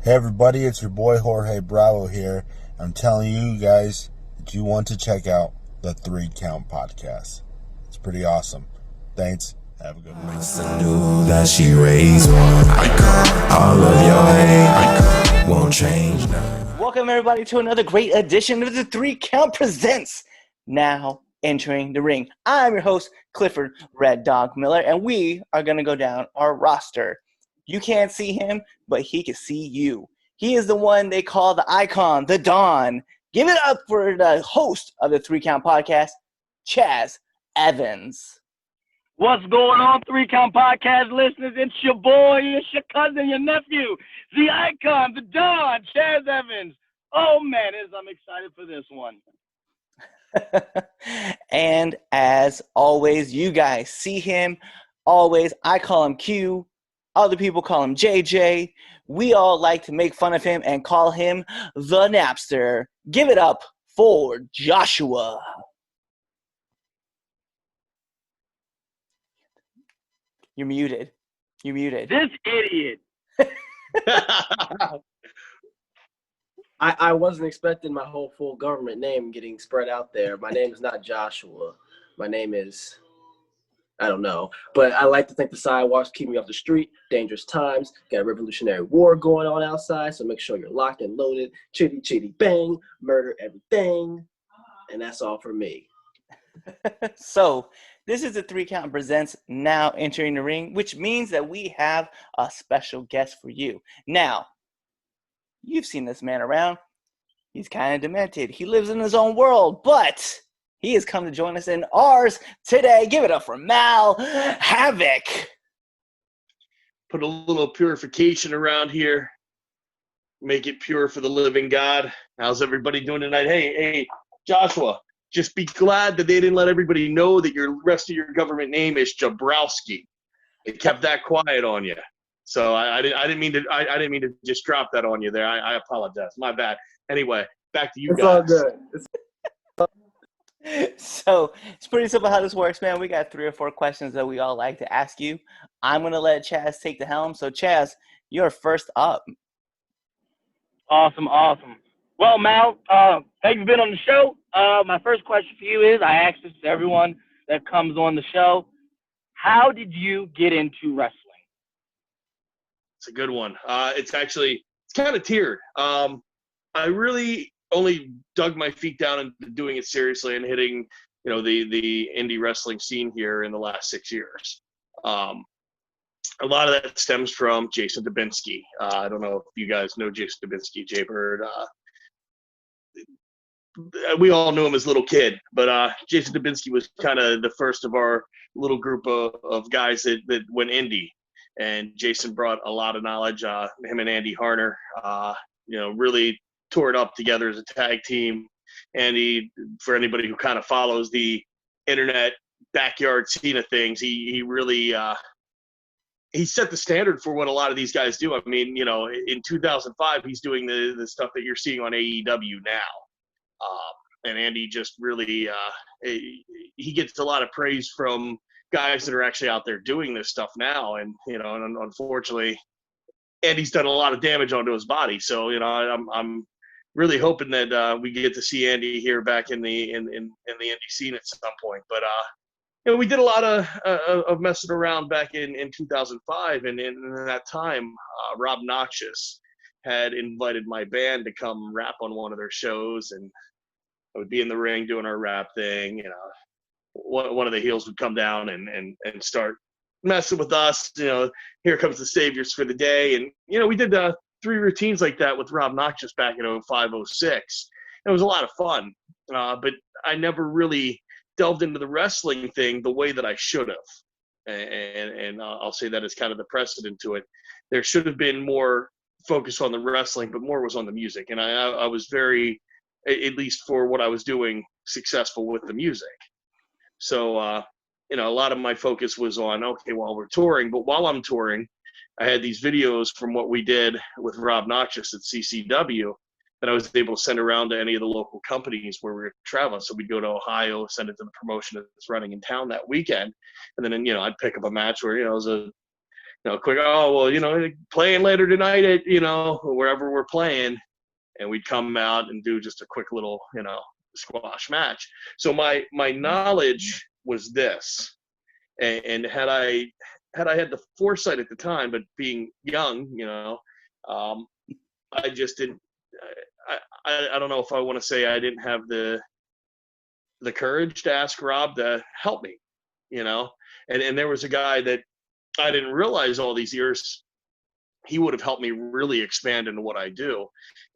Hey everybody, it's your boy Jorge Bravo here. I'm telling you guys that you want to check out the 3 Count podcast. It's pretty awesome. Thanks. Have a good one. I knew that she raised one. All of your hate won't change now. Welcome everybody to another great edition of the 3 Count Presents. Now entering the ring. I'm your host, Clifford Red Dog Miller, and we are going to go down our roster. You can't see him, but he can see you. He is the one they call the icon, the Don. Give it up for the host of the 3 Count podcast, Chaz Evans. What's going on, 3 Count Podcast listeners? It's your boy, it's your cousin, your nephew, the icon, the Don, Chaz Evans. Oh, man, I'm excited for this one. And as always, you guys see him always. I call him Q. Other people call him JJ. We all like to make fun of him and call him the Napster. Give it up for Joshua. You're muted. This idiot. I wasn't expecting my whole full government name getting spread out there. My name is not Joshua. My name is, I don't know. But I like to think the sidewalks keep me off the street. Dangerous times. Got a revolutionary war going on outside, so make sure you're locked and loaded. Chitty, chitty, bang. Murder everything. And that's all for me. So, this is the 3 Count Presents Now Entering the Ring, which means that we have a special guest for you. Now, you've seen this man around. He's kind of demented. He lives in his own world, but he has come to join us in ours today. Give it up for Mal Havock. Put a little purification around here. Make it pure for the living God. How's everybody doing tonight? Hey, Joshua, just be glad that they didn't let everybody know that your rest of your government name is Jabrowski. They kept that quiet on you. So I didn't mean to just drop that on you there. I apologize. My bad. Anyway, back to you It's guys. all good. So it's pretty simple how this works, man. We got 3 or 4 questions that we all like to ask you. I'm going to let Chaz take the helm. So, Chaz, you're first up. Awesome. Well, Mal, thanks for being on the show. My first question for you is, I ask this to everyone that comes on the show, how did you get into wrestling? It's a good one. It's kind of tiered. I really only dug my feet down into doing it seriously and hitting, the indie wrestling scene here in the last 6 years. A lot of that stems from Jason Dubinsky. I don't know if you guys know Jason Dubinsky, Jay Bird. We all knew him as a little kid, but Jason Dubinsky was kind of the first of our little group of guys that went indie. And Jason brought a lot of knowledge. Him and Andy Harner, really tore it up together as a tag team. Andy, for anybody who kind of follows the internet backyard scene of things, he really he set the standard for what a lot of these guys do. I mean, in 2005, he's doing the stuff that you're seeing on AEW now. And Andy just really he gets a lot of praise from guys that are actually out there doing this stuff now, and and unfortunately Andy's done a lot of damage onto his body, so I'm really hoping that we get to see Andy here back in the indie scene at some point. But we did a lot of messing around back in 2005, and in that time Rob Noxious had invited my band to come rap on one of their shows, and I would be in the ring doing our rap thing. One of the heels would come down and start messing with us. Here comes the saviors for the day. And, we did 3 routines like that with Rob Noxious back in 05, 06. It was a lot of fun. But I never really delved into the wrestling thing the way that I should have. And I'll say that as kind of the precedent to it. There should have been more focus on the wrestling, but more was on the music. And I was very, at least for what I was doing, successful with the music. So, a lot of my focus was on, okay, while we're touring, but while I'm touring, I had these videos from what we did with Rob Noxious at CCW that I was able to send around to any of the local companies where we were traveling. So we'd go to Ohio, send it to the promotion that's running in town that weekend. And then, I'd pick up a match where, it was quick, oh, well, playing later tonight at, wherever we're playing. And we'd come out and do just a quick little, squash match. So my knowledge was this. And had I had the foresight at the time, but being young, I just didn't, I don't know if I want to say I didn't have the courage to ask Rob to help me, and there was a guy that I didn't realize all these years he would have helped me really expand into what I do,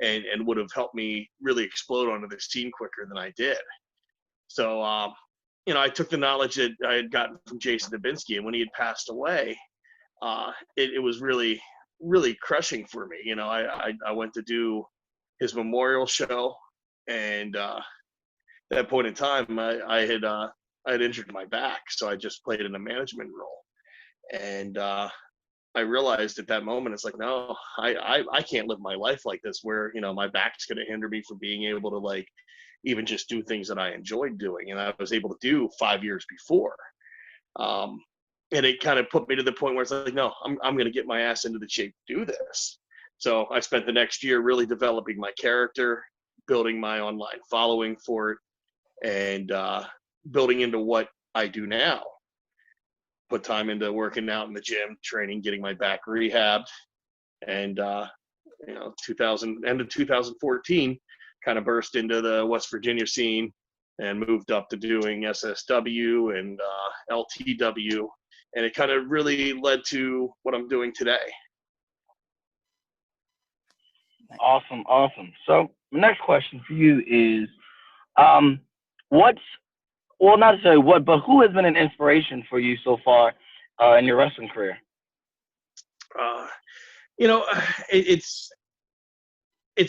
and would have helped me really explode onto the scene quicker than I did. So, I took the knowledge that I had gotten from Jason Dubinsky, and when he had passed away, it was really, really crushing for me. I went to do his memorial show, and at that point in time, I had injured my back, so I just played in a management role, and I realized at that moment, it's like, no, I can't live my life like this, where my back's going to hinder me from being able to even just do things that I enjoyed doing, and I was able to do 5 years before. And it kind of put me to the point where it's like, no, I'm going to get my ass into the shape to do this. So I spent the next year really developing my character, building my online following for it, and building into what I do now. Put time into working out in the gym, training, getting my back rehabbed, and end of 2014, kind of burst into the West Virginia scene and moved up to doing SSW and LTW, and it kind of really led to what I'm doing today. Awesome. So the next question for you is, not necessarily what, but who has been an inspiration for you so far in your wrestling career? It's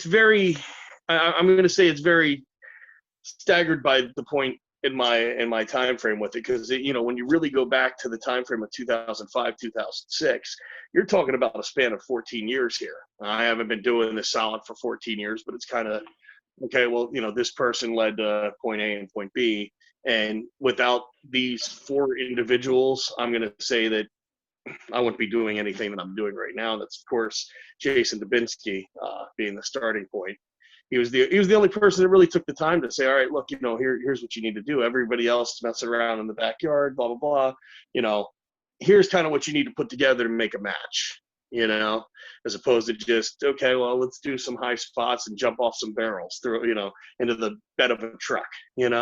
very, I'm going to say it's very staggered by the point in my time frame with it, because when you really go back to the time frame of 2005, 2006, you're talking about a span of 14 years here. I haven't been doing this solid for 14 years, but it's kind of okay. Well, this person led to point A and point B, and without these 4 individuals, I'm going to say that I wouldn't be doing anything that I'm doing right now. That's, of course, Jason Dubinsky being the starting point. He was the only person that really took the time to say, all right, look, here's what you need to do. Everybody else is messing around in the backyard, blah, blah, blah. Here's kind of what you need to put together to make a match, as opposed to just, okay, well, let's do some high spots and jump off some barrels through, into the bed of a truck, and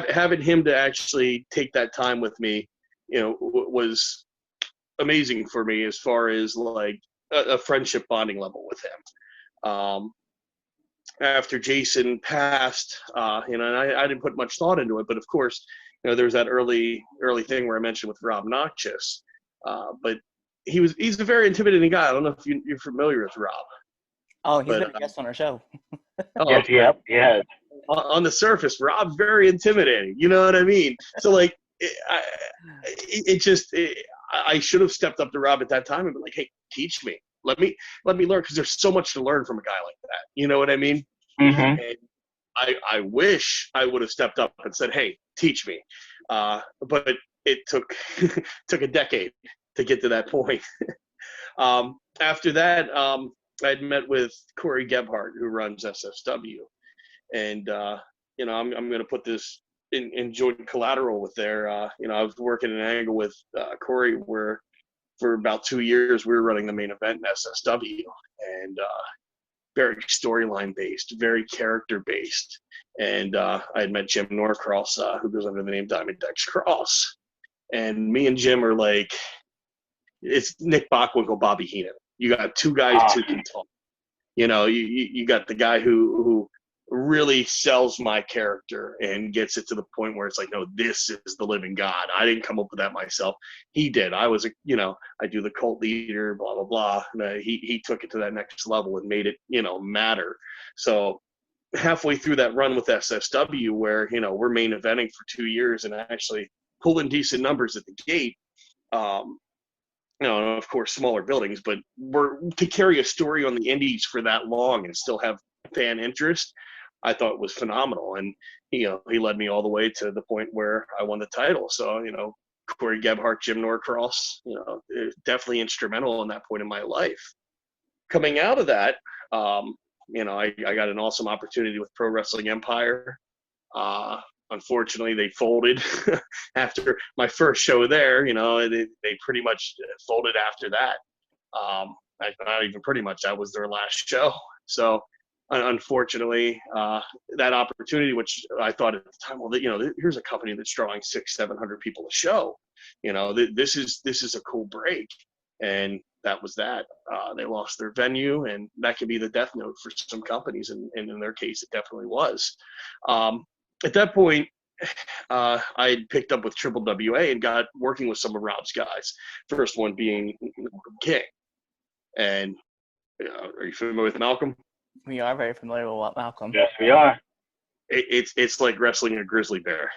having him to actually take that time with me, was amazing for me as far as a friendship bonding level with him. After Jason passed, and I didn't put much thought into it, but of course, there was that early thing where I mentioned with Rob Noxious, but he's a very intimidating guy. I don't know if you're familiar with Rob. Oh, he's been a guest on our show. Yes, yep, yeah. On the surface, Rob's very intimidating. You know what I mean? So I should have stepped up to Rob at that time and been like, hey, teach me. Let me learn, because there's so much to learn from a guy like that. You know what I mean? Mm-hmm. And I wish I would have stepped up and said, hey, teach me. But it took a decade to get to that point. After that, I'd met with Corey Gebhardt, who runs SSW. And, I'm going to put this in joint collateral with there. I was working an angle with Corey where for about 2 years we were running the main event in SSW, and very storyline based, very character based. And I had met Jim Norcross, who goes under the name Diamond Dex Cross. And me and Jim are like, it's Nick Bockwinkel, Bobby Heenan. You got 2 guys who can talk. You got the guy who really sells my character and gets it to the point where it's like, no, this is the living God. I didn't come up with that myself. He did. I was, I do the cult leader, blah, blah, blah. And, he took it to that next level and made it, matter. So halfway through that run with SSW where, we're main eventing for 2 years and actually pulling decent numbers at the gate, of course, smaller buildings, but to carry a story on the indies for that long and still have fan interest, I thought was phenomenal. And, he led me all the way to the point where I won the title. So, Corey Gebhardt, Jim Norcross, definitely instrumental in that point in my life. Coming out of that, I got an awesome opportunity with Pro Wrestling Empire. Unfortunately, they folded after my first show there. They pretty much folded after that. Not even pretty much. That was their last show. So, unfortunately, that opportunity, which I thought at the time, well, here's a company that's drawing 600-700 people a show. This is a cool break, and that was that. They lost their venue, and that can be the death note for some companies, and in their case, it definitely was. At that point, I had picked up with Triple WA and got working with some of Rob's guys. First one being King. And are you familiar with Malcolm? We are very familiar with Malcolm. Yes, we are. It's like wrestling a grizzly bear.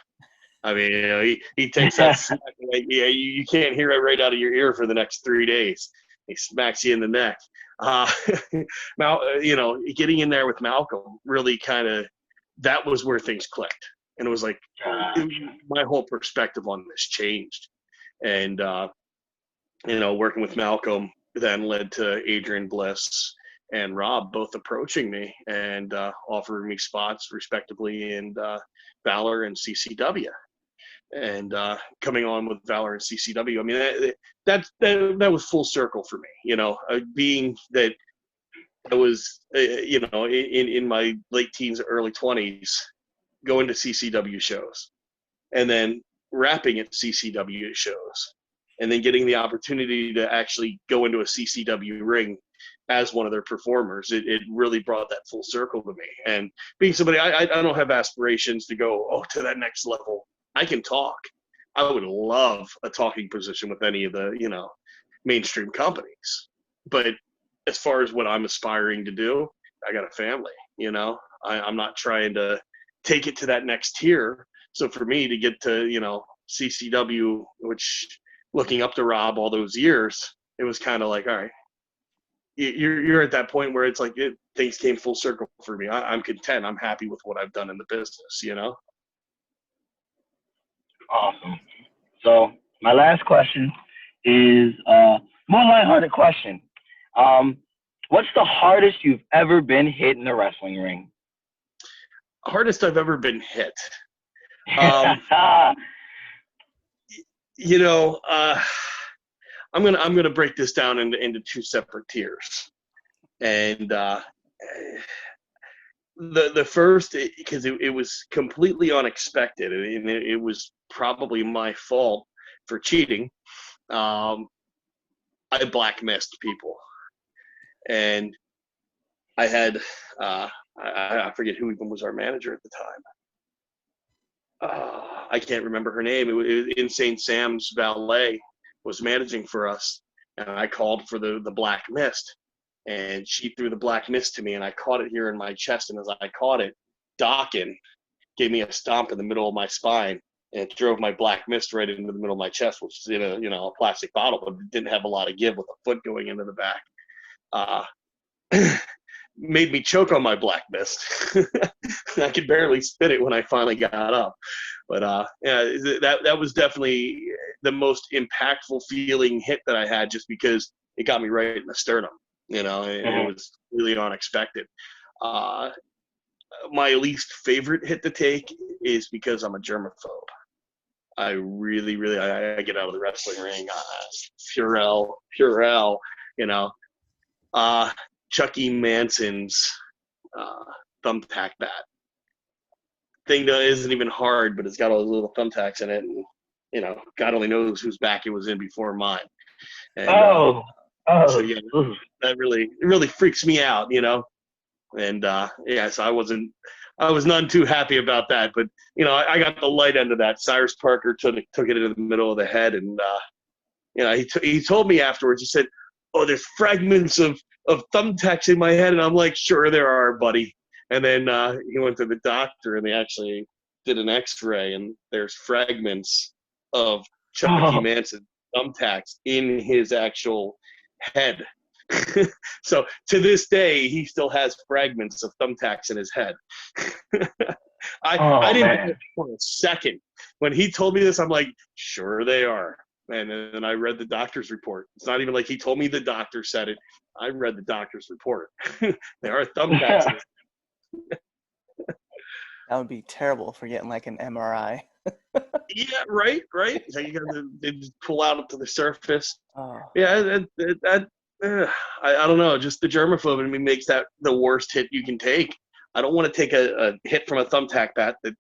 I mean, he takes that smack, you can't hear it right out of your ear for the next 3 days. He smacks you in the neck. Getting in there with Malcolm really kind of, that was where things clicked. And it was like, my whole perspective on this changed. And, working with Malcolm then led to Adrian Bliss and Rob both approaching me and offering me spots respectively in Valor and CCW. And coming on with Valor and CCW, I mean, that was full circle for me, being that I was, in my late teens, early 20s, going to CCW shows and then rapping at CCW shows and then getting the opportunity to actually go into a CCW ring as one of their performers. It really brought that full circle to me. And being somebody, I don't have aspirations to go, to that next level. I can talk. I would love a talking position with any of the, mainstream companies. But as far as what I'm aspiring to do, I got a family, I'm not trying to take it to that next tier. So for me to get to, CCW, which looking up to Rob all those years, it was kind of like, all right, you're at that point where it's like things came full circle for me. I'm content. I'm happy with what I've done in the business, Awesome. So my last question is a more lighthearted question. What's the hardest you've ever been hit in the wrestling ring? Hardest I've ever been hit. I'm gonna break this down into two separate tiers, and the first, because it was completely unexpected, and it was probably my fault for cheating. I black missed people, and I had I forget who even was our manager at the time. I can't remember her name. It was Insane Sam's valet was managing for us, and I called for the black mist, and she threw the black mist to me, and I caught it here in my chest, and as I caught it, Dawkins gave me a stomp in the middle of my spine, and it drove my black mist right into the middle of my chest, which is in a plastic bottle, but it didn't have a lot of give with a foot going into the back. Made me choke on my black mist. I could barely spit it when I finally got up. But that was definitely the most impactful feeling hit that I had, just because it got me right in the sternum. It was really unexpected. My least favorite hit to take is because I'm a germaphobe. I really, really, I get out of the wrestling ring, Purell, Chucky Manson's thumbtack bat. Thing that isn't even hard, but it's got all those little thumbtacks in it, and God only knows whose back it was in before mine. And, so yeah, that really freaks me out, And so I was none too happy about that, but I got the light end of that. Cyrus Parker took it into the middle of the head, and he told me afterwards. He said, "Oh, there's fragments of thumbtacks in my head," and I'm like, "Sure, there are, buddy." And then he went to the doctor, and they actually did an X-ray, and there's fragments of Chucky Manson thumbtacks in his actual head. So to this day, he still has fragments of thumbtacks in his head. I didn't think for a second when he told me this, I'm like, sure they are. And then I read the doctor's report. It's not even like he told me the doctor said it. I read the doctor's report. There are thumbtacks in it. That would be terrible for getting like an MRI. Yeah, right. So you got to they just pull out up to the surface. Oh, Yeah, I don't know. Just the germaphobe in me makes that the worst hit you can take. I don't want to take a hit from a thumbtack bat that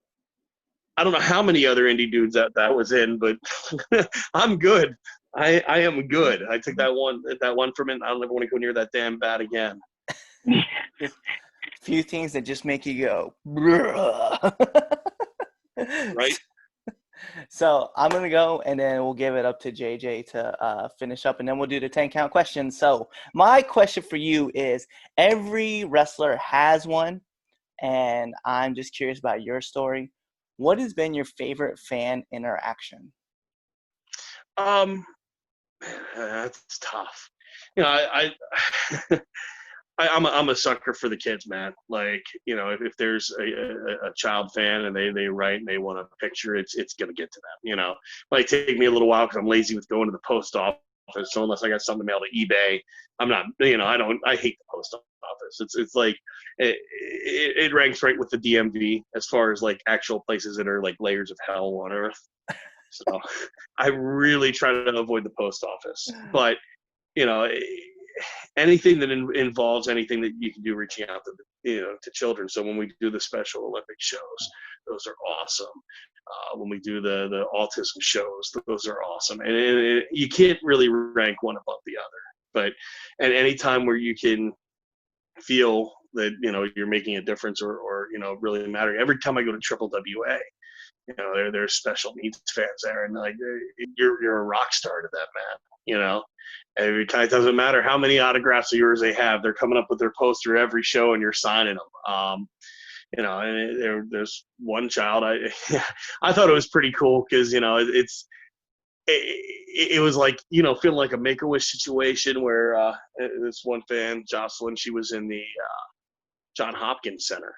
I don't know how many other indie dudes that was in, but I'm good. I am good. I took that one from it. I don't ever want to go near that damn bat again. few things that just make you go. Right. So I'm gonna go, and then we'll give it up to JJ to finish up, and then we'll do the 10 count questions. So my question for you is: every wrestler has one, and I'm just curious about your story. What has been your favorite fan interaction? That's tough. You know, I'm a sucker for the kids, man. Like, you know, if there's a child fan and they write and they want a picture, it's gonna get to them. You know, might take me a little while because I'm lazy with going to the post office. So unless I got something to mail to eBay, I'm not. You know, I hate the post office. It's like it ranks right with the DMV as far as like actual places that are like layers of hell on earth. So I really try to avoid the post office, but you know, anything that involves anything that you can do reaching out to children. So when we do the Special Olympic shows, those are awesome. When we do the autism shows, those are awesome. And you can't really rank one above the other. But at any time where you can feel that, you know, you're making a difference or you know, really mattering. Every time I go to Triple WA, you know, there's special needs fans there, and like you're a rock star to them, man. You know, and it kind of doesn't matter how many autographs of yours they have. They're coming up with their poster every show, and you're signing them. You know, and there's one child I thought it was pretty cool because, you know, it was like, you know, feeling like a Make-A-Wish situation where this one fan, Jocelyn, she was in the John Hopkins Center.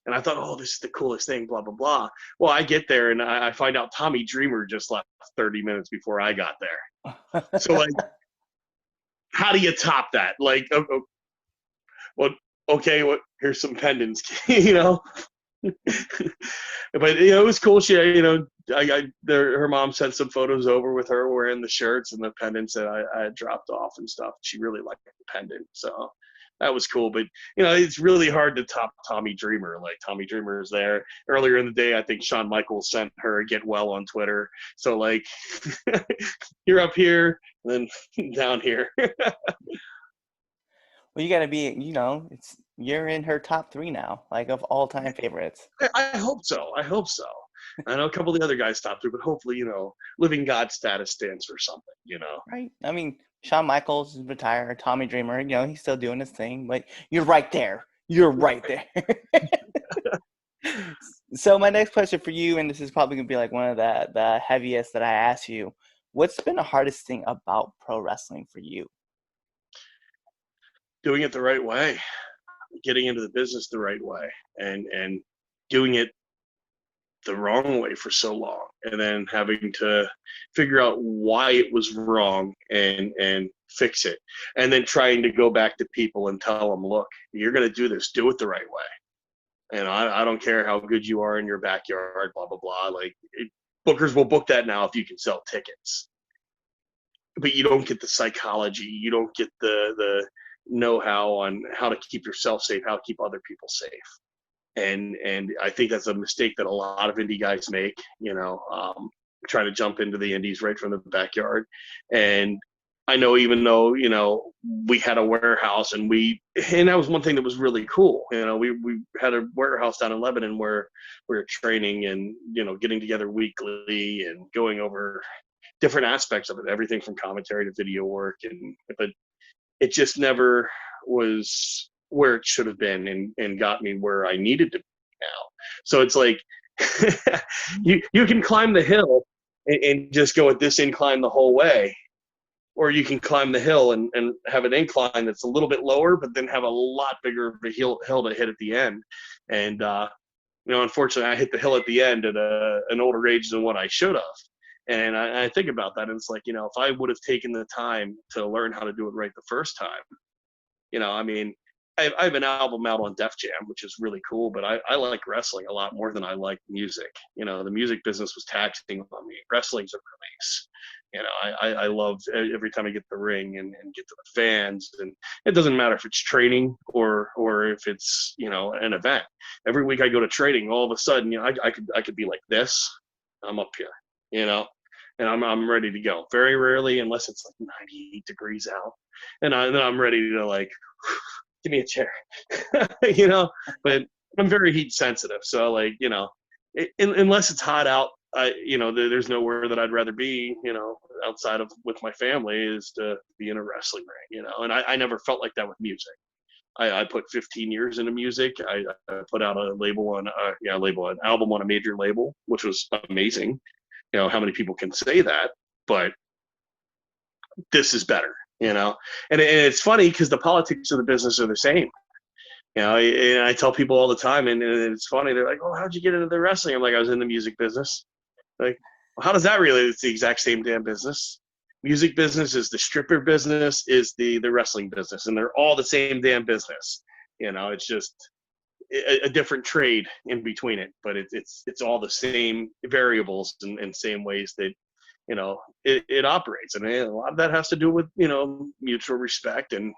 And I thought, oh, this is the coolest thing, blah, blah, blah. Well, I get there, and I find out Tommy Dreamer just left 30 minutes before I got there. So, like, how do you top that? Like, well, okay, here's some pendants, you know? But, you know, it was cool. She, you know, her mom sent some photos over with her wearing the shirts and the pendants that I had dropped off and stuff. She really liked the pendant. So that was cool. But, you know, it's really hard to top Tommy Dreamer. Like, Tommy Dreamer is there. Earlier in the day, I think Shawn Michaels sent her a get well on Twitter. So, like, you're up here, and then down here. Well, you got to be, you know, you're in her top 3 now, like of all-time favorites. I hope so. I know a couple of the other guys top 3, but hopefully, you know, living God status stands for something, you know. Right. I mean, Shawn Michaels is retired. Tommy Dreamer, you know, he's still doing his thing, but you're right there. You're right there. So my next question for you, and this is probably going to be like one of the heaviest that I ask you, what's been the hardest thing about pro wrestling for you? Doing it the right way, getting into the business the right way, and doing it the wrong way for so long, and then having to figure out why it was wrong and fix it, and then trying to go back to people and tell them, look, you're going to do this, do it the right way. And I don't care how good you are in your backyard, blah, blah, blah. Like, bookers will book that now if you can sell tickets. But you don't get the psychology. You don't get the know-how on how to keep yourself safe, how to keep other people safe. And I think that's a mistake that a lot of indie guys make, you know, trying to jump into the indies right from the backyard. And I know, even though, you know, we had a warehouse and that was one thing that was really cool. You know, we had a warehouse down in Lebanon where we were training and, you know, getting together weekly and going over different aspects of it, everything from commentary to video work. But it just never was where it should have been and got me where I needed to be now. So it's like, you can climb the hill and just go at this incline the whole way, or you can climb the hill and have an incline that's a little bit lower, but then have a lot bigger of a hill to hit at the end. And, unfortunately, I hit the hill at the end at an older age than what I should have. And I think about that, and it's like, if I would have taken the time to learn how to do it right the first time, I mean, I have an album out on Def Jam, which is really cool, but I like wrestling a lot more than I like music. The music business was taxing on me. Wrestling's a release. I love every time I get the ring and get to the fans, and it doesn't matter if it's training or if it's an event. Every week I go to training, all of a sudden I could be like this. I'm up here, and I'm ready to go. Very rarely, unless it's like 98 degrees out, and then I'm ready to like give me a chair, But I'm very heat sensitive, so like unless it's hot out, there's nowhere that I'd rather be, outside of with my family is to be in a wrestling ring, And I never felt like that with music. I put 15 years into music. I put out a an album on a major label, which was amazing. How many people can say that? But this is better, and it's funny because the politics of the business are the same. And I tell people all the time, and it's funny. They're like, "Oh, how'd you get into the wrestling?" I'm like, "I was in the music business." Like, well, how does that relate? It's the exact same damn business. Music business is the stripper business, is the wrestling business, and they're all the same damn business. It's just a different trade in between it, but it's all the same variables and same ways that it operates, and a lot of that has to do with mutual respect and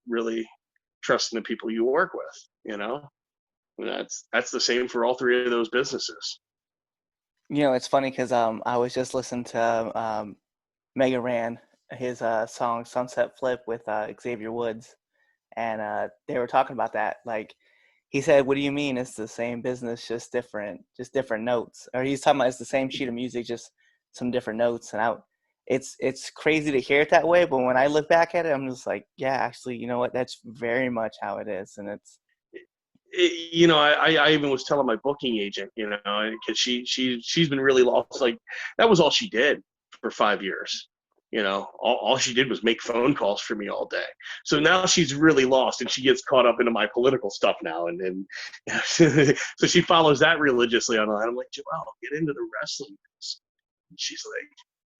really trusting the people you work with. And that's the same for all three of those businesses. It's funny because I was just listening to Mega Ran, his song Sunset Flip with Xavier Woods, and they were talking about that. Like, he said, "What do you mean it's the same business, just different notes?" Or he's talking about it's the same sheet of music, just some different notes. And it's crazy to hear it that way, but when I look back at it, I'm just like, yeah, actually, you know what? That's very much how it is, and it's. I even was telling my booking agent, because she's been really lost. Like, that was all she did for 5 years. All she did was make phone calls for me all day. So now she's really lost, and she gets caught up into my political stuff now. And so she follows that religiously online. I'm like, Joelle, get into the wrestling. And she's like,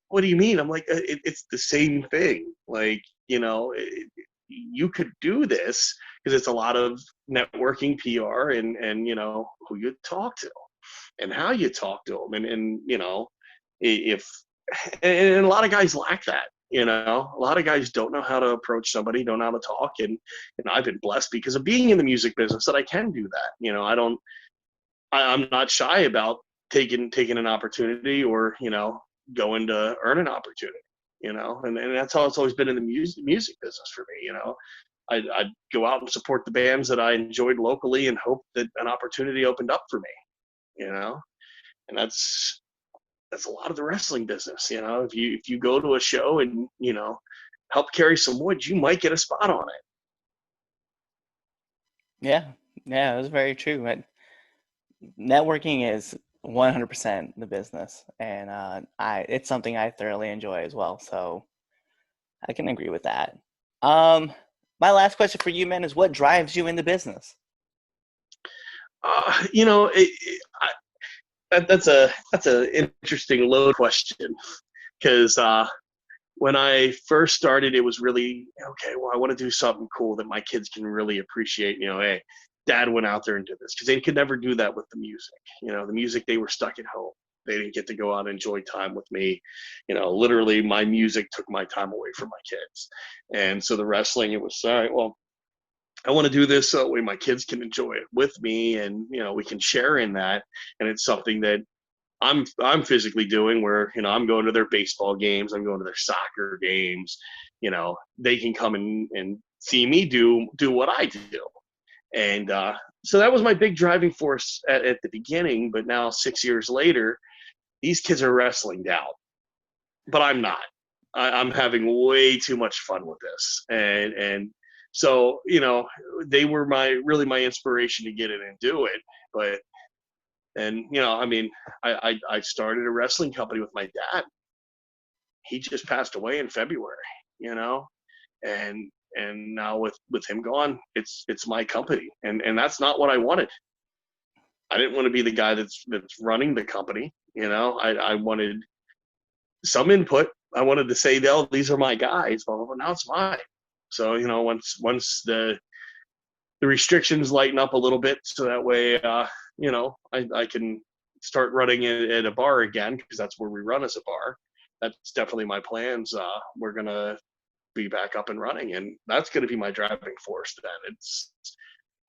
what do you mean? I'm like, it's the same thing. Like, you could do this because it's a lot of networking, PR, and who you talk to and how you talk to them. And if and a lot of guys lack that. A lot of guys don't know how to approach somebody, don't know how to talk. And I've been blessed because of being in the music business that I can do that. I'm not shy about taking an opportunity or, going to earn an opportunity, and that's how it's always been in the music business for me. I'd go out and support the bands that I enjoyed locally and hope that an opportunity opened up for me, and that's a lot of the wrestling business. If you go to a show and, help carry some wood, you might get a spot on it. Yeah, that's very true. Networking is 100% the business, and it's something I thoroughly enjoy as well. So I can agree with that. My last question for you, man, is what drives you in the business? That's an interesting load question, because when I first started, it was really, okay, well, I want to do something cool that my kids can really appreciate. Hey, Dad went out there and did this, because they could never do that with the music. The music, they were stuck at home. They didn't get to go out and enjoy time with me. Literally, my music took my time away from my kids. And so the wrestling, it was, all right, well, I want to do this so that way my kids can enjoy it with me, and we can share in that. And it's something that I'm physically doing, where I'm going to their baseball games, I'm going to their soccer games. They can come and see me do what I do. And so that was my big driving force at the beginning. But now 6 years later, these kids are wrestling now, but I'm not. I'm having way too much fun with this, and so they were my inspiration to get in and do it. But I started a wrestling company with my dad. He just passed away in February, and now with him gone, it's my company, and that's not what I wanted. I didn't want to be the guy that's running the company. I wanted some input. I wanted to say, "No, these are my guys." But now it's mine. So once the restrictions lighten up a little bit, so that way, I can start running at a bar again, because that's where we run as a bar. That's definitely my plans. We're gonna be back up and running, and that's gonna be my driving force. Then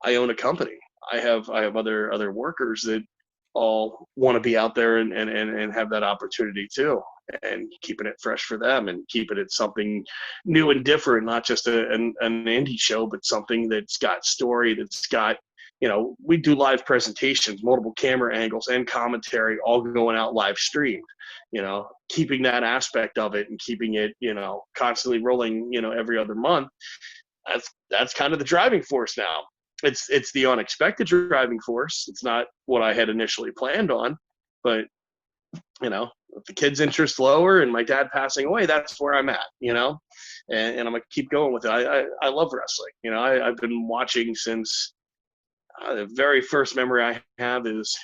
I own a company. I have other workers that all want to be out there and have that opportunity too, and keeping it fresh for them and keeping it something new and different, not just an indie show, but something that's got story, that's got, we do live presentations, multiple camera angles and commentary, all going out live streamed, keeping that aspect of it and keeping it, constantly rolling, every other month. That's kind of the driving force now. It's the unexpected driving force. It's not what I had initially planned on, but if the kid's interest lower and my dad passing away, that's where I'm at, and I'm gonna keep going with it. I love wrestling. I've been watching since the very first memory I have is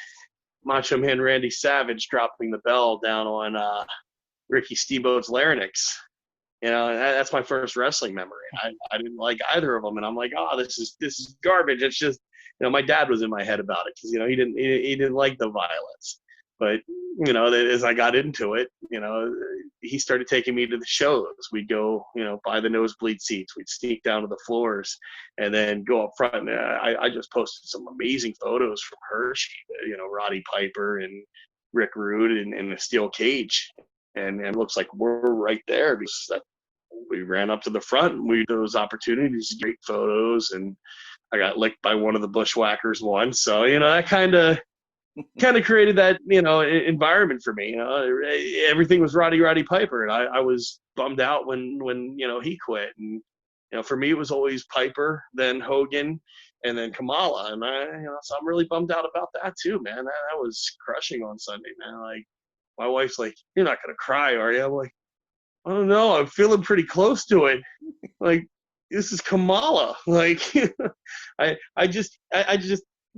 Macho Man Randy Savage dropping the bell down on Ricky Steamboat's larynx. That's my first wrestling memory. I didn't like either of them, and I'm like, oh, this is garbage. It's just, my dad was in my head about it, because he didn't like the violence. But as I got into it, he started taking me to the shows. We'd go, buy the nosebleed seats. We'd sneak down to the floors, and then go up front. And I just posted some amazing photos from Hershey. Roddy Piper and Rick Rude and the steel cage. And it looks like we're right there, because we ran up to the front and we those opportunities, great photos, and I got licked by one of the bushwhackers once. So, that kind of created that, environment for me. Everything was Roddy Piper, and I was bummed out when he quit. And, for me, it was always Piper, then Hogan, and then Kamala. And so I'm really bummed out about that too, man. That was crushing on Sunday, man. Like, my wife's like, "You're not going to cry, are you?" I'm like, "I don't know. I'm feeling pretty close to it." Like, this is Kamala. Like, I just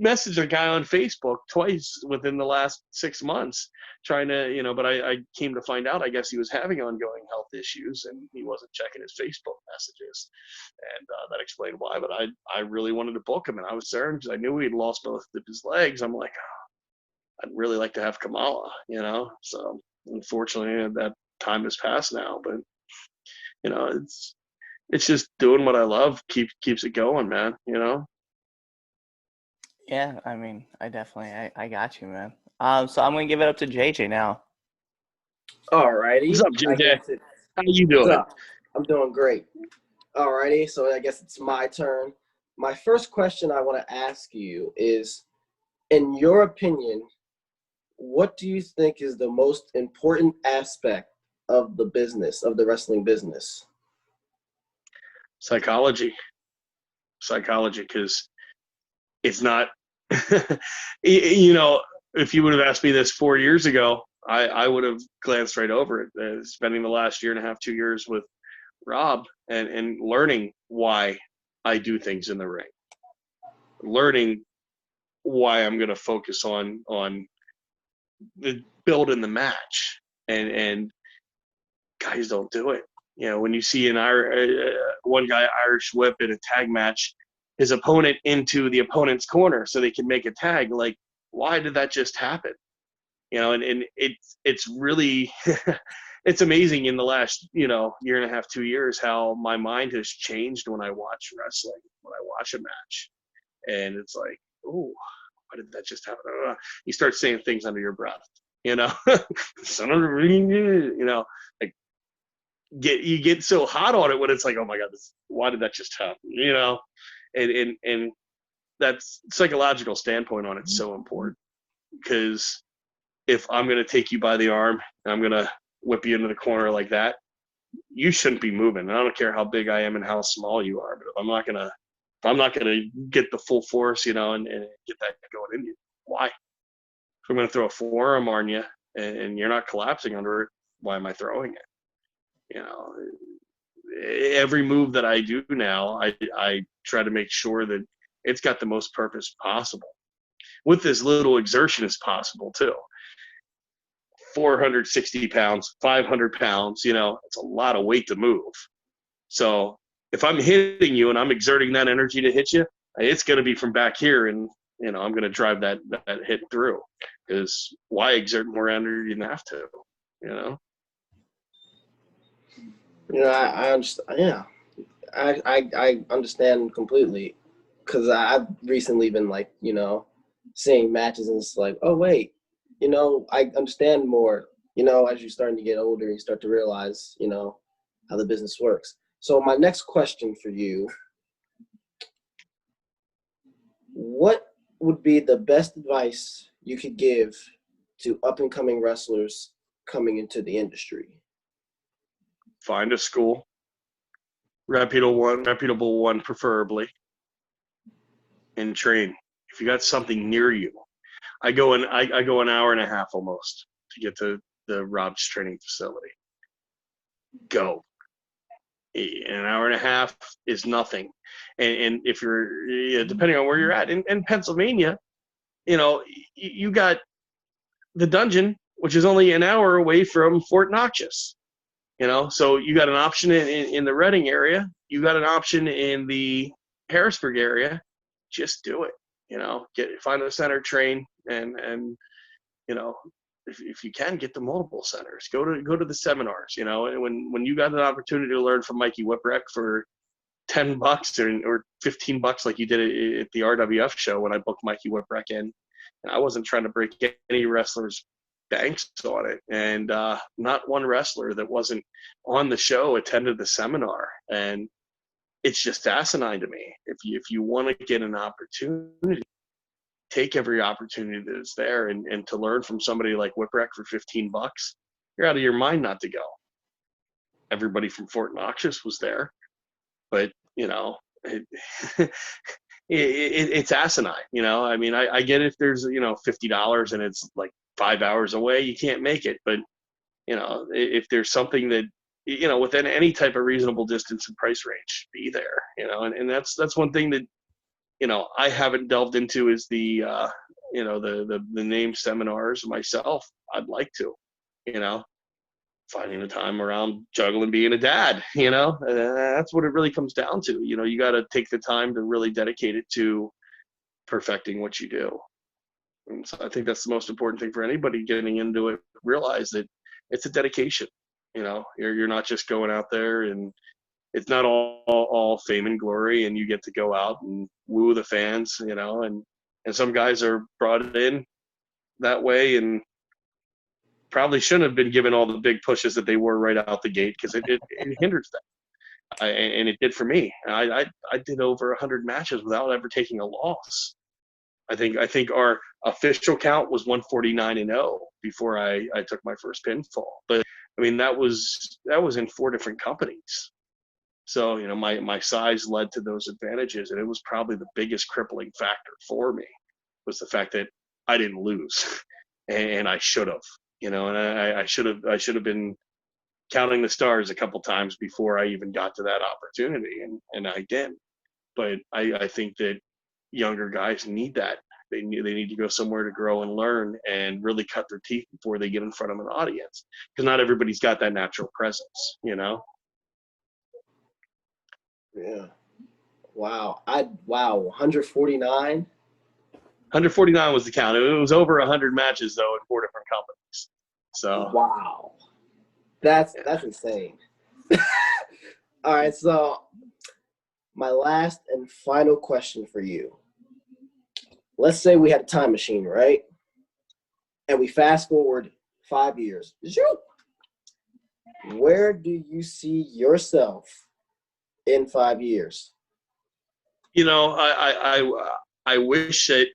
messaged a guy on Facebook twice within the last 6 months trying to, but I came to find out, I guess he was having ongoing health issues and he wasn't checking his Facebook messages. And that explained why. But I really wanted to book him, and I was concerned because I knew he'd lost both of his legs. I'm like, I'd really like to have Kamala, So unfortunately, that time has passed now. But it's just doing what I love keeps it going, man. Yeah, I mean, I definitely, I got you, man. So I'm gonna give it up to JJ now. Alrighty. What's up, JJ? How you doing? I'm doing great. Alrighty, so I guess it's my turn. My first question I want to ask you is, in your opinion, what do you think is the most important aspect of the business, of the wrestling business? Psychology, because it's not, if you would have asked me this 4 years ago, I would have glanced right over it. Spending the last year and a half, 2 years with Rob and learning why I do things in the ring, learning why I'm going to focus on the build in the match, and guys don't do it. When you see one guy Irish whip in a tag match his opponent into the opponent's corner so they can make a tag, like, why did that just happen? And it's really it's amazing in the last year and a half, 2 years, how my mind has changed when I watch wrestling, when I watch a match, and it's like, oh, why did that just happen? You start saying things under your breath, son of a, like, you get so hot on it when it's like, oh my god, why did that just happen? And that psychological standpoint on it's so important, because if I'm going to take you by the arm and I'm going to whip you into the corner like that, you shouldn't be moving. And I don't care how big I am and how small you are, but if I'm not going to get the full force, and get that going in you, why? If I'm going to throw a forearm on you and you're not collapsing under it, why am I throwing it? Every move that I do now, I try to make sure that it's got the most purpose possible. with as little exertion as possible too. 460 pounds, 500 pounds, it's a lot of weight to move. So if I'm hitting you and I'm exerting that energy to hit you, it's going to be from back here, and I'm going to drive that hit through, because why exert more energy than have to, I understand. Yeah, I understand completely, because I've recently been seeing matches, and it's like, oh wait, I understand more. As you're starting to get older, you start to realize, how the business works. So my next question for you: what would be the best advice you could give to up-and-coming wrestlers coming into the industry? Find a school, reputable one preferably, and train. If you got something near you, I go an hour and a half almost to get to the Rob's training facility. Go. An hour and a half is nothing. And if you're, depending on where you're at, in Pennsylvania, you got the Dungeon, which is only an hour away from Fort Knox. So you got an option in the Reading area. You got an option in the Harrisburg area. Just do it. Find a center, train, and if you can, get to multiple centers. Go to the seminars. When you got an opportunity to learn from Mikey Whipwreck for $10 or $15, like you did at the RWF show when I booked Mikey Whipwreck in, and I wasn't trying to break any wrestlers' banks on it, and not one wrestler that wasn't on the show attended the seminar. And it's just asinine to me. If you want to get an opportunity, take every opportunity that is there, and to learn from somebody like Whipwreck for $15, you're out of your mind not to go. Everybody from Fort Knox was there, but it's asinine. I get if there's $50 and it's like 5 hours away, you can't make it. But if there's something that within any type of reasonable distance and price range, be there. And that's one thing that I haven't delved into, is the the name seminars myself. I'd like to, finding the time around juggling being a dad. That's what it really comes down to. You got to take the time to really dedicate it to perfecting what you do. And so I think that's the most important thing for anybody getting into it. Realize that it's a dedication. You're not just going out there, and it's not all fame and glory, and you get to go out and woo the fans, and some guys are brought in that way and probably shouldn't have been given all the big pushes that they were right out the gate, because it hinders them. And it did for me. I did over 100 matches without ever taking a loss. I think our official count was 149-0 before I took my first pinfall. But that was in 4 different companies. So my size led to those advantages, and it was probably the biggest crippling factor for me, was the fact that I didn't lose, and I should have. And I should have been counting the stars a couple times before I even got to that opportunity, and I didn't. But I think that younger guys need that. They need to go somewhere to grow and learn and really cut their teeth before they get in front of an audience, because not everybody's got that natural presence. Yeah. Wow. 149. 149 was the count. It was over 100 matches though in 4 different companies. So wow, that's insane. All right, so my last and final question for you. Let's say we had a time machine, right? And we fast forward 5 years. Where do you see yourself in 5 years? I wish that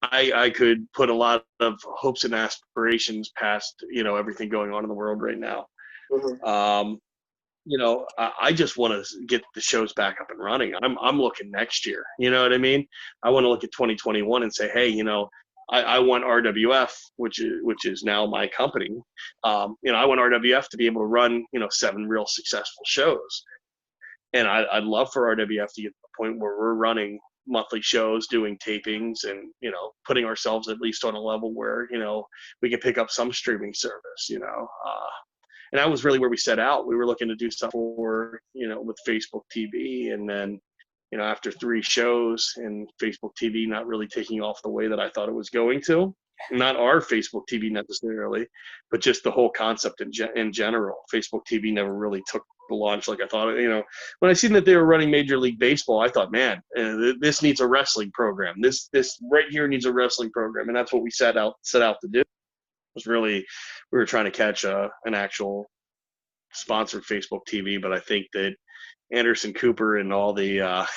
I could put a lot of hopes and aspirations past, everything going on in the world right now. Mm-hmm. I just want to get the shows back up and running. I'm looking next year. You know what I mean? I want to look at 2021 and say, hey, I want RWF, which is now my company. I want RWF to be able to run, 7 real successful shows. And I'd love for RWF to get to the point where we're running, monthly shows, doing tapings, and putting ourselves at least on a level where we can pick up some streaming service. And that was really where we set out. We were looking to do stuff for with Facebook TV, and then after 3 shows and Facebook TV not really taking off the way that I thought it was going to, not our Facebook TV necessarily, but just the whole concept in general. Facebook TV never really took the launch like I thought. When I seen that they were running Major League Baseball, I thought, man, this needs a wrestling program. This right here needs a wrestling program, and that's what we set out to do. It was really, we were trying to catch an actual sponsored Facebook TV, but I think that Anderson Cooper and all the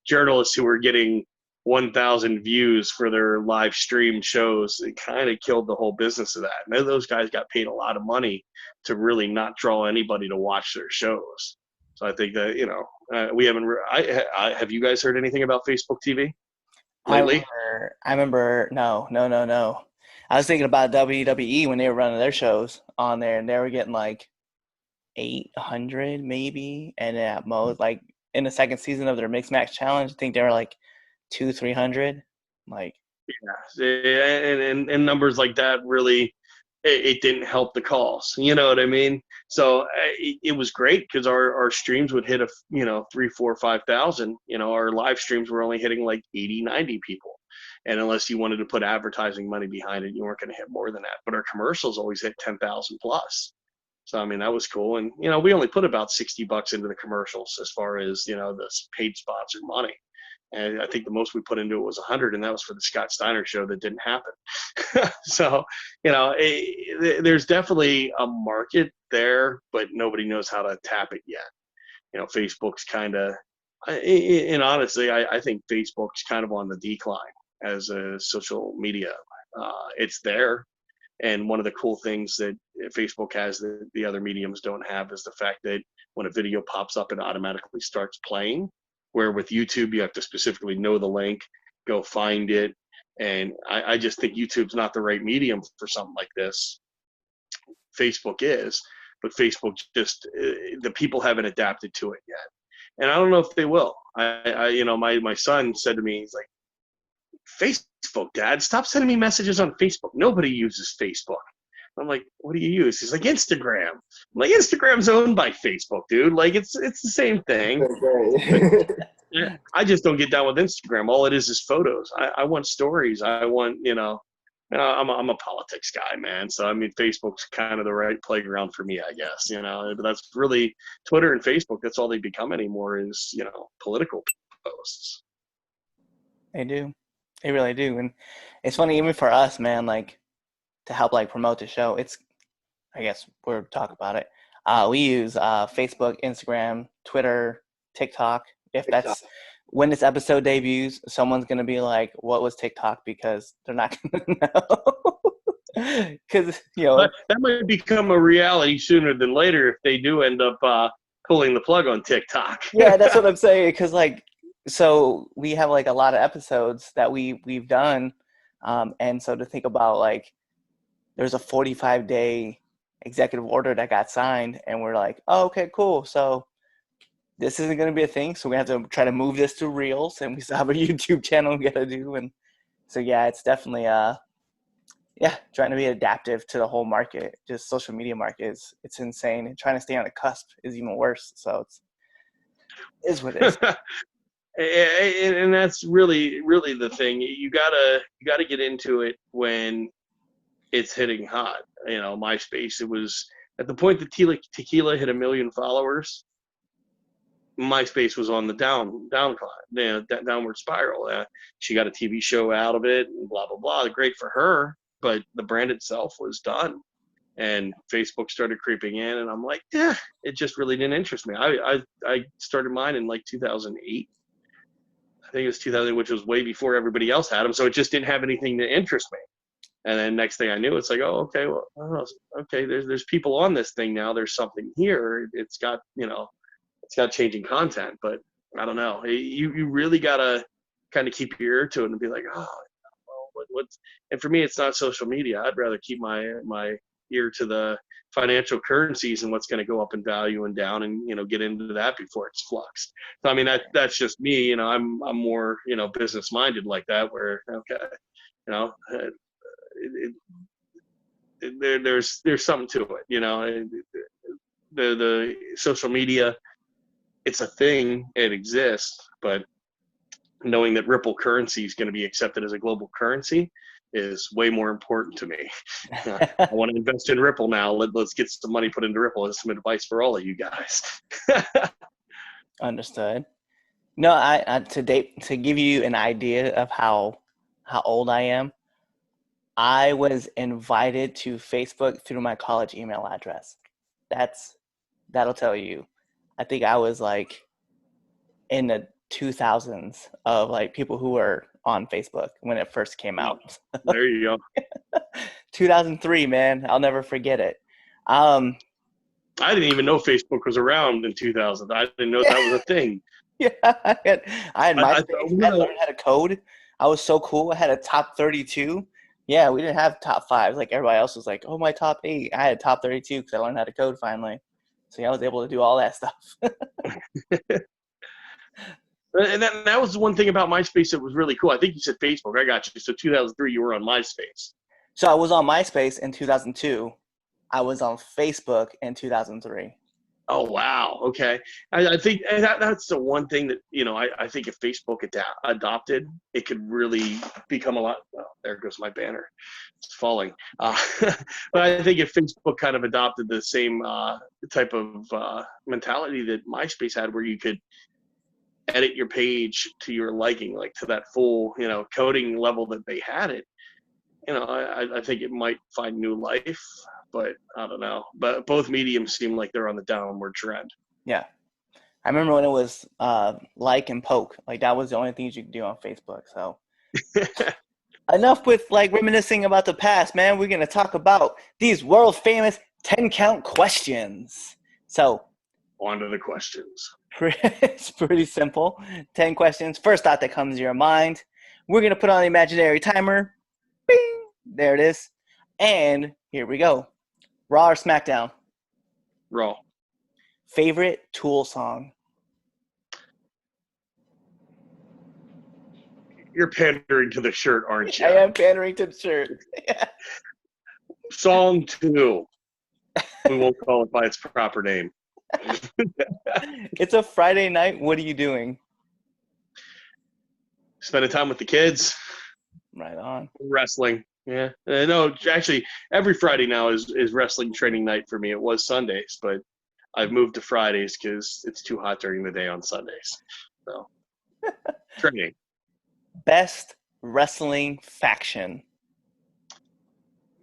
journalists who were getting 1,000 views for their live stream shows, it kind of killed the whole business of that. And those guys got paid a lot of money to really not draw anybody to watch their shows. So I think that we haven't. Have you guys heard anything about Facebook TV lately? I remember. No. I was thinking about WWE when they were running their shows on there, and they were getting like 800 maybe, and at most, like in the second season of their mixed match challenge, I think they were like 200-300. Like, yeah, and numbers like that really, it didn't help the cause. You know what I mean? So it was great because our streams would hit 3, 4, 5,000. Our live streams were only hitting like 80, 90 people. And unless you wanted to put advertising money behind it, you weren't going to hit more than that. But our commercials always hit 10,000 plus. So, I mean, that was cool. And, we only put about $60 into the commercials as far as, the paid spots or money. And I think the most we put into it was 100, and that was for the Scott Steiner show that didn't happen. So, there's definitely a market there, but nobody knows how to tap it yet. Facebook's kind of, and honestly, I think Facebook's kind of on the decline as a social media. It's there. And one of the cool things that Facebook has that the other mediums don't have is the fact that when a video pops up, it automatically starts playing. Where with YouTube, you have to specifically know the link, go find it. And I just think YouTube's not the right medium for something like this. Facebook is, but Facebook just, the people haven't adapted to it yet. And I don't know if they will. My son said to me, he's like, Facebook, Dad, stop sending me messages on Facebook. Nobody uses Facebook. I'm like, what do you use? He's like, Instagram. I'm like, Instagram's owned by Facebook, dude. Like, it's the same thing. Yeah, I just don't get down with Instagram. All it is photos. I want stories. I want, I'm a politics guy, man. So, I mean, Facebook's kind of the right playground for me, I guess, But that's really Twitter and Facebook. That's all they become anymore is, political posts. they do. They really do. And it's funny, even for us, man, like, to help, like, promote the show, I guess we're talking about it. We use Facebook, Instagram, Twitter, TikTok. If that's when this episode debuts, someone's going to be like, what was TikTok? Because they're not going to know. Because, that might become a reality sooner than later if they do end up pulling the plug on TikTok. Yeah, that's what I'm saying. Because, like, so we have, like, a lot of episodes that we've done. And so to think about, like, there's a 45-day executive order that got signed, and we're like, oh, okay, cool. So this isn't going to be a thing. So we have to try to move this to Reels, and we still have a YouTube channel we got to do. And so, yeah, it's definitely, trying to be adaptive to the whole market. Just social media market it's insane. And trying to stay on the cusp is even worse. So it is what it is. And that's really, really the thing. You gotta get into it when it's hitting hot. MySpace, it was at the point that Tequila hit 1 million followers. MySpace was on the downcline, downward spiral. She got a TV show out of it, and blah blah blah. Great for her, but the brand itself was done. And Facebook started creeping in, and I'm like, it just really didn't interest me. I started mine in like 2008. I think it was 2000, which was way before everybody else had them. So it just didn't have anything to interest me. And then next thing I knew, it's like, oh, okay, well, okay, there's people on this thing now. There's something here. It's got changing content, but I don't know. You really gotta kind of keep your ear to it and be like, oh, what's? And for me, it's not social media. I'd rather keep my ear to the financial currencies and what's going to go up in value and down, and get into that before it's fluxed. So I mean that's just me. I'm more business minded like that, where okay, there's something to it. The social media, it's a thing, it exists, but knowing that Ripple currency is going to be accepted as a global currency is way more important to me. I want to invest in Ripple now. Let's get some money put into Ripple. That's some advice for all of you guys. Understood. No, I to give you an idea of how old I am, I was invited to Facebook through my college email address. That'll tell you. I think I was like in the 2000s of like people who were on Facebook when it first came out. There you go. 2003, man. I'll never forget it. I didn't even know Facebook was around in 2000. I didn't know that was a thing. Yeah, I had MySpace. I learned how to code. I was so cool. I had a top 32. Yeah, we didn't have top 5s. Like everybody else was like, oh, my top 8. I had top 32 because I learned how to code finally. So yeah, I was able to do all that stuff. And that was the one thing about MySpace that was really cool. I think you said Facebook. I got you. So 2003, you were on MySpace. So I was on MySpace in 2002. I was on Facebook in 2003. Oh, wow. Okay. I think that's the one thing that, I think if Facebook adopted, it could really become a lot. Oh, there goes my banner. It's falling. But I think if Facebook kind of adopted the same type of mentality that MySpace had, where you could edit your page to your liking, like to that full, coding level that they had it, I think it might find new life, but I don't know. But both mediums seem like they're on the downward trend. Yeah. I remember when it was like and poke. Like that was the only things you could do on Facebook. So enough with like reminiscing about the past, man. We're going to talk about these world famous 10 count questions. So on to the questions. It's pretty simple. 10 questions. First thought that comes to your mind. We're going to put on the imaginary timer. Bing! There it is. And here we go. Raw or SmackDown? Raw. Favorite Tool song? You're pandering to the shirt, aren't you? I am pandering to the shirt. Song 2. We won't call it by its proper name. It's a Friday night. What are you doing? Spending time with the kids. Right on. Wrestling. Yeah. No, actually, every Friday now is wrestling training night for me. It was Sundays, but I've moved to Fridays because it's too hot during the day on Sundays. So, training. Best wrestling faction?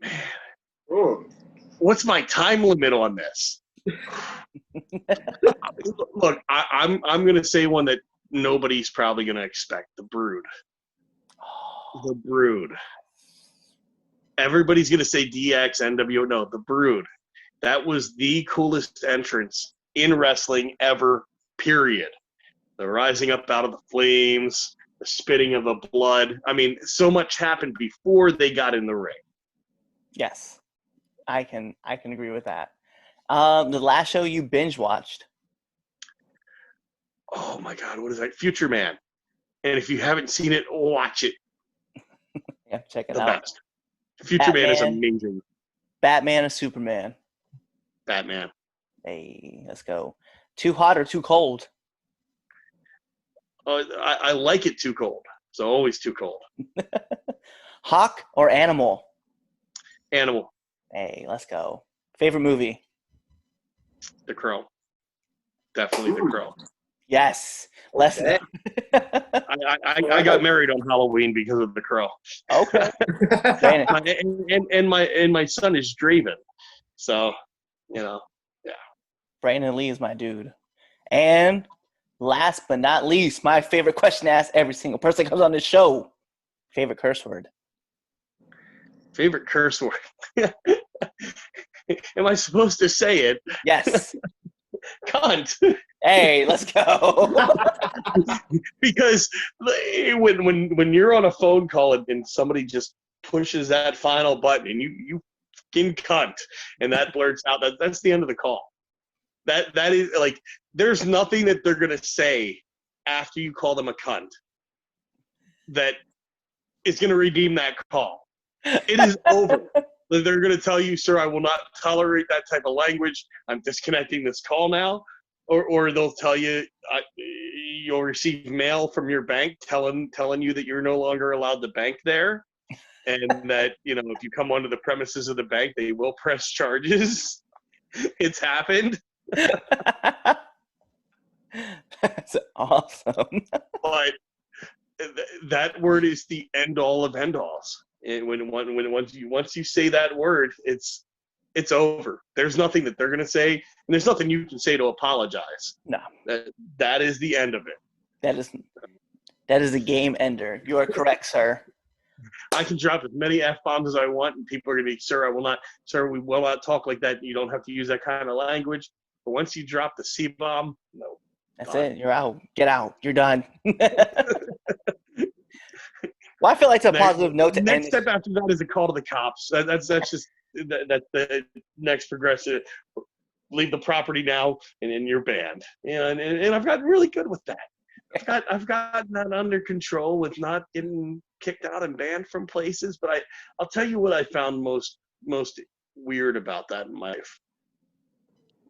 Man. Ooh. What's my time limit on this? Look, I'm going to say one that nobody's probably going to expect. The Brood. The Brood. Everybody's going to say DX, NWO. No, The Brood. That was the coolest entrance in wrestling ever, period. The rising up out of the flames, the spitting of the blood. I mean, so much happened before they got in the ring. Yes, I can agree with that. The last show you binge watched? Oh my God, what is that? Future Man. And if you haven't seen it, watch it. Yeah, check it the out. Best. Future Man is amazing. Batman or Superman? Batman. Hey, let's go. Too hot or too cold? I like it too cold. So always too cold. Hawk or Animal? Animal. Hey, let's go. Favorite movie? The Crow. Definitely The Crow. Yes. Let's go. I got married on Halloween because of The Crow. Okay. and my son is Draven. So, yeah. Brandon Lee is my dude. And last but not least, my favorite question to ask every single person that comes on this show. Favorite curse word? Favorite curse word? Am I supposed to say it? Yes. Cunt. Hey, let's go. Because when you're on a phone call and somebody just pushes that final button and you fucking cunt, and that blurts out, that's the end of the call. That is like, there's nothing that they're gonna say after you call them a cunt that is gonna redeem that call. It is over. They're gonna tell you, sir, I will not tolerate that type of language. I'm disconnecting this call now. Or they'll tell you you'll receive mail from your bank telling you that you're no longer allowed to bank there, and that, you know, if you come onto the premises of the bank, they will press charges. It's happened. That's awesome. But that word is the end all of end alls. And once you say that word, it's over. There's nothing that they're gonna say, and there's nothing you can say to apologize. No. That is the end of it. That is a game ender. You are correct, sir. I can drop as many F-bombs as I want, and people are gonna be, sir, we will not talk like that. You don't have to use that kind of language. But once you drop the C-bomb, no. That's it. You're out. Get out. You're done. Well, I feel like it's a positive note to end. Next step after that is a call to the cops. That's just the next progressive. Leave the property now, and you're banned. And I've gotten really good with that. I've gotten that under control with not getting kicked out and banned from places. But I'll tell you what I found most weird about that in life.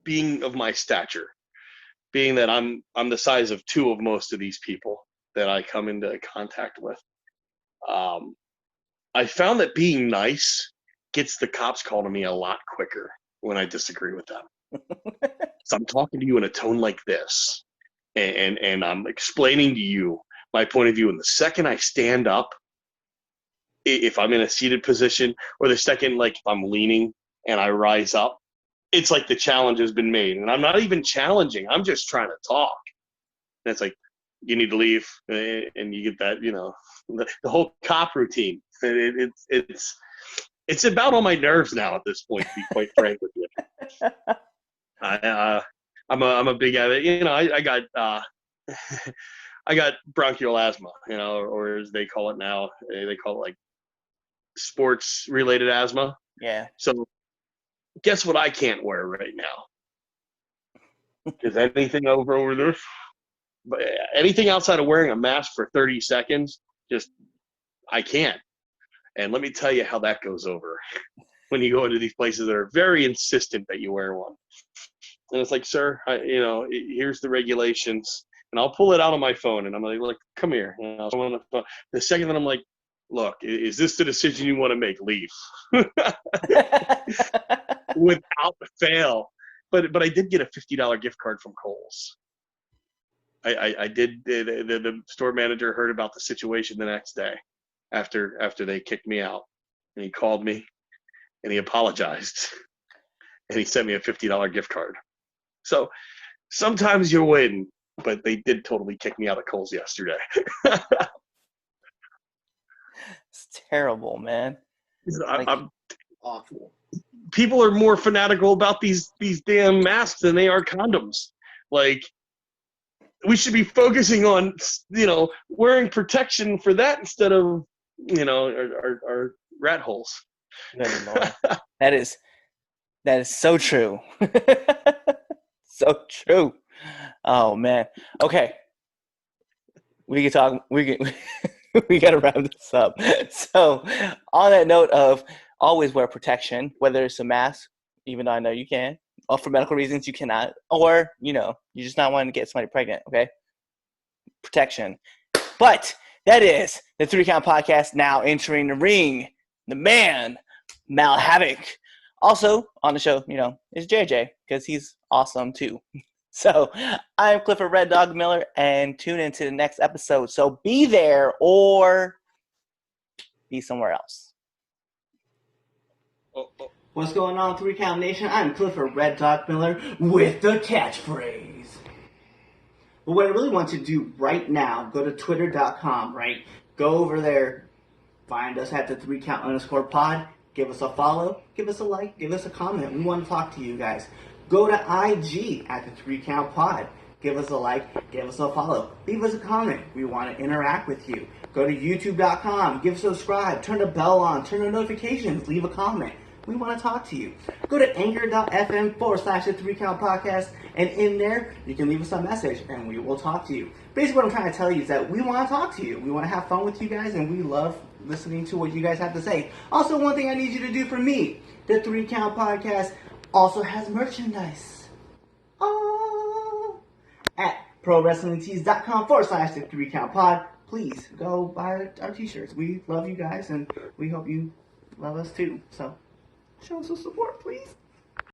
Being of my stature, being that I'm the size of two of most of these people that I come into contact with. I found that being nice gets the cops called to me a lot quicker when I disagree with them. So I'm talking to you in a tone like this, and I'm explaining to you my point of view. And the second I stand up, if I'm in a seated position, or the second, like, if I'm leaning and I rise up, it's like the challenge has been made. And I'm not even challenging. I'm just trying to talk. And it's like, you need to leave, and you get that, you know, the whole cop routine. It's about on my nerves now at this point, to be quite frank with you. I'm a big addict. You know, I got I got bronchial asthma, you know, or as they call it now, they call it like sports related asthma. Yeah. So guess what I can't wear right now? Is anything over this? But anything outside of wearing a mask for 30 seconds, just, I can't. And let me tell you how that goes over when you go into these places that are very insistent that you wear one. And it's like, sir, you know, here's the regulations. And I'll pull it out on my phone, and I'm like, come here. And I'll on the phone. The second that I'm like, look, is this the decision you want to make? Leave. Without fail. But I did get a $50 gift card from Kohl's. I did. The store manager heard about the situation the next day after they kicked me out, and he called me and he apologized, and he sent me a $50 gift card. So sometimes you win, but they did totally kick me out of Kohl's yesterday. It's terrible, man. I'm Awful. People are more fanatical about these damn masks than they are condoms. Like, we should be focusing on, you know, wearing protection for that instead of, you know, our rat holes. That is so true. So true. Oh man. Okay. We can talk. We got to wrap this up. So, on that note of always wear protection, whether it's a mask, even though I know you can, or for medical reasons you cannot, or, you know, you're just not wanting to get somebody pregnant, okay? Protection. But that is the 3 Count Podcast now entering the ring. The man, Mal Havock. Also on the show, you know, is JJ, because he's awesome too. So I'm Clifford Red Dog Miller, and tune into the next episode. So be there or be somewhere else. What's going on, 3 Count Nation? I'm Clifford Red Dog Miller with the catchphrase. But what I really want you to do right now, go to twitter.com, right? Go over there, find us at the 3count_pod, give us a follow, give us a like, give us a comment. We want to talk to you guys. Go to IG at the 3 Count Pod. Give us a like, give us a follow, leave us a comment. We want to interact with you. Go to youtube.com, give us a subscribe, turn the bell on, turn the notifications, leave a comment. We want to talk to you. Go to anchor.fm/the 3 Count Podcast, and in there, you can leave us a message, and we will talk to you. Basically, what I'm trying to tell you is that we want to talk to you. We want to have fun with you guys, and we love listening to what you guys have to say. Also, one thing I need you to do for me, the 3 Count Podcast also has merchandise. Oh! At ProWrestlingTees.com/the 3 Count Pod. Please go buy our t-shirts. We love you guys, and we hope you love us too. So, show us some support, please.